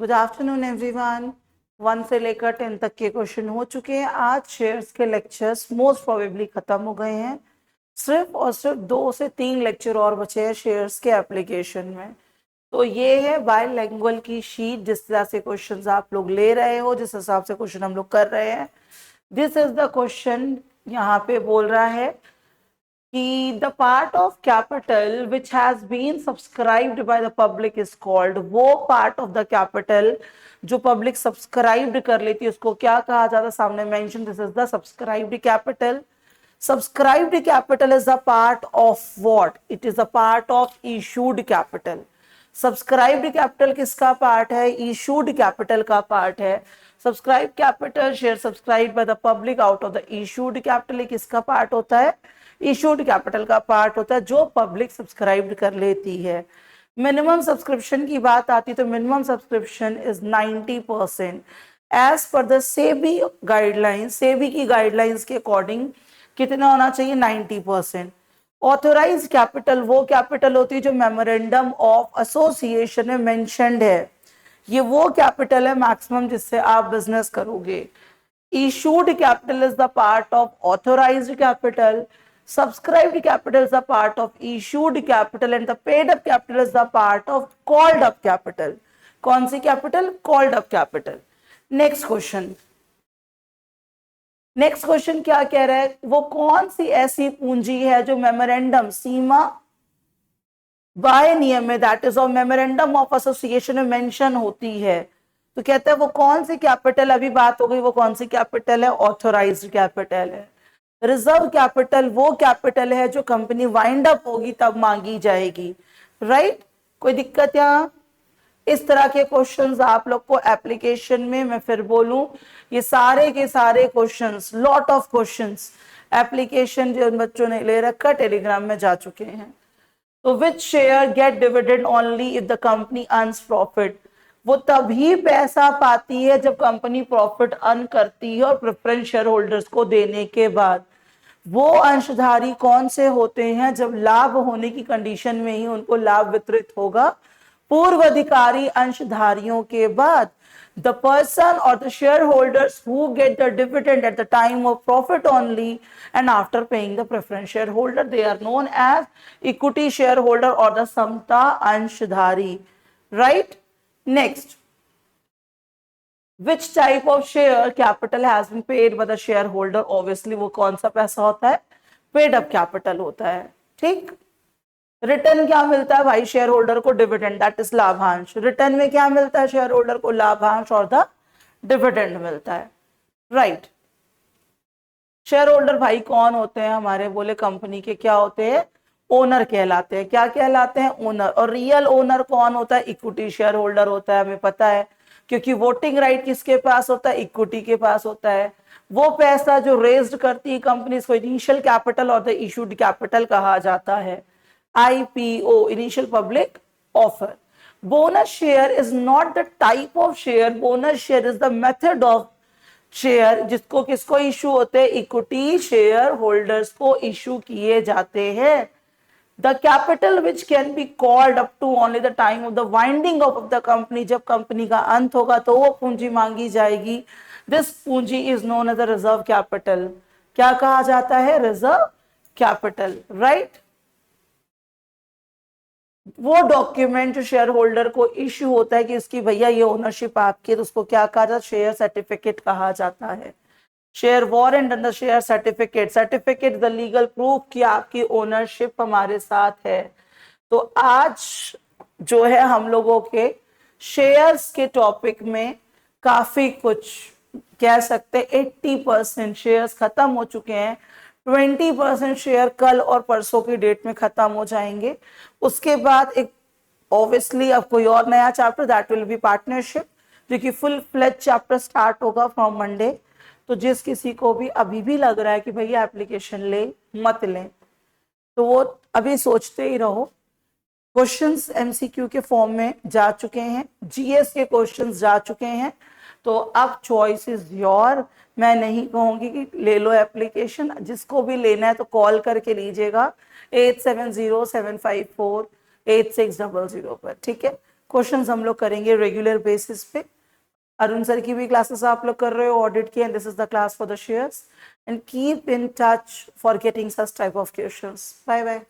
Good afternoon everyone. 1 से लेकर 10 तक के क्वेश्चन हो चुके हैं। आज शेयर्स के लेक्चर्स मोस्ट प्रोबेबली खत्म हो गए हैं। सिर्फ और सिर्फ 2 से 3 लेक्चर और बचे हैं शेयर्स के एप्लीकेशन में। तो ये है बायलैंग्वेज की शीट, जिस तरह से क्वेश्चंस आप लोग ले रहे हो, जिस हिसाब से क्वेश्चन हम लोग कर रहे हैं। This is the question. यहाँ पे बोल रहा है कि the part of capital which has been subscribed by the public is called, वो part of the capital जो public subscribed कर लेती है उसको क्या कहा जाता है? सामने mention, this is the subscribed capital. Subscribed capital is a part of what? It is a part of issued capital. Subscribed capital किसका पार्ट है? इशूड कैपिटल का पार्ट है। Subscribe capital share subscribe by the public out of the issued capital किसका part होता है? Issued capital का part होता है, जो पब्लिक सब्सक्राइब कर लेती है। मिनिमम सब्सक्रिप्शन की बात आती तो minimum subscription is 90%। As per the SEBI guidelines, SEBI की गाइडलाइंस के अकॉर्डिंग कितना होना चाहिए? 90%। ऑथोराइज कैपिटल वो कैपिटल होती है जो मेमोरेंडम ऑफ एसोसिएशन में मेंशन्ड है। ये वो कैपिटल है मैक्सिमम जिससे आप बिजनेस करोगे। Issued capital is the part of authorised capital. Subscribed capital is a part of issued capital and the paid up capital is the part of called up capital. कौन सी capital? Called up capital. Next question. Next question क्या कह रहा है? वो कौन सी ऐसी पूंजी है जो मेमोरेंडम सीमा बाय नियम में, that is of memorandum of association में मेंशन होती है। तो कहते हैं वो कौन सी कैपिटल, अभी बात हो गई वो कौन सी कैपिटल है? ऑथोराइज्ड कैपिटल है। रिजर्व कैपिटल वो कैपिटल है जो कंपनी वाइंड अप होगी तब मांगी जाएगी। राइट? कोई दिक्कत यहां? इस तरह के क्वेश्चंस आप लोग को एप्लीकेशन में, मैं फिर बोलूं, ये सारे के सारे questions, lot of questions application जो बच्चों ने ले रखा टेलीग्राम में जा चुके हैं। तो which share get dividend only if the company earns profit? वो तभी पैसा पाती है जब कंपनी प्रॉफिट अर्न करती है और प्रेफरेंस शेयर होल्डर्स को देने के बाद। वो अंशधारी कौन से होते हैं? जब लाभ होने की कंडीशन में ही उनको लाभ वितरित होगा। पूर्व अधिकारी अंशधारियों के बाद द पर्सन और the shareholders who get the dividend at the time of profit only and after paying the preference shareholder, they are known as equity shareholder और द समता अंशधारी। Right? Next, which type of share capital has been paid by the shareholder? Obviously वो कौन सा पैसा होता है? Paid up capital होता है। ठीक? रिटर्न क्या मिलता है भाई शेयर होल्डर को? डिविडेंड, दैट इज लाभांश। रिटर्न में क्या मिलता है शेयर होल्डर को? लाभांश और द डिविडेंड मिलता है। राइट? शेयर होल्डर भाई कौन होते हैं हमारे? बोले कंपनी के क्या होते हैं? ओनर कहलाते हैं। क्या कहलाते हैं? ओनर। और रियल ओनर कौन होता है? इक्विटी शेयर होल्डर होता है, हमें पता है, क्योंकि वोटिंग राइट किसके पास होता है? इक्विटी के पास होता है। वो पैसा जो रेज्ड करती है कंपनी, इसको इनिशियल कैपिटल और द इशूड कैपिटल कहा जाता है। IPO, initial public offer. Bonus share is not the type of share, bonus share is the method of share जिसको किसको इशू होते हैं? इक्विटी शेयर होल्डर्स को इशू किए जाते हैं। The capital which can be called up to only the time of the winding up of the company, जब company का अंत होगा तो वो पूंजी मांगी जाएगी। This पूंजी is known as a reserve capital. क्या कहा जाता है? reserve capital. right? वो डॉक्यूमेंट जो शेयर होल्डर को इश्यू होता है कि इसकी भैया ये ओनरशिप आपकी है, तो उसको क्या कहा जाता है? शेयर सर्टिफिकेट कहा जाता है। Share warrant and the share certificate. Certificate the legal proof कि आपकी ओनरशिप हमारे साथ है। तो आज जो है हम लोगों के शेयर्स के टॉपिक में काफी कुछ कह सकते हैं। 80% शेयर्स खत्म हो चुके हैं। 20% शेयर कल और परसों की डेट में खत्म हो जाएंगे। उसके बाद एक ऑब्वियसली अब कोई और नया chapter, that will be partnership, जो कि फुल फ्लेज चैप्टर स्टार्ट होगा फ्रॉम मंडे। तो जिस किसी को भी अभी भी लग रहा है कि भैया एप्लीकेशन ले मत लें, तो वो अभी सोचते ही रहो। क्वेश्चंस MCQ के फॉर्म में जा चुके हैं, GS के क्वेश्चंस जा चुके हैं, तो अब चॉइस इज योर। मैं नहीं कहूंगी कि ले लो एप्लीकेशन, जिसको भी लेना है तो कॉल करके लीजिएगा 8707548600 पर। ठीक है? क्वेश्चंस हम लोग करेंगे रेगुलर बेसिस पे। अरुण सर की भी क्लासेस आप लोग कर रहे हो ऑडिट की, and this is the class for the shares, and keep in touch for getting such type of questions. Bye bye.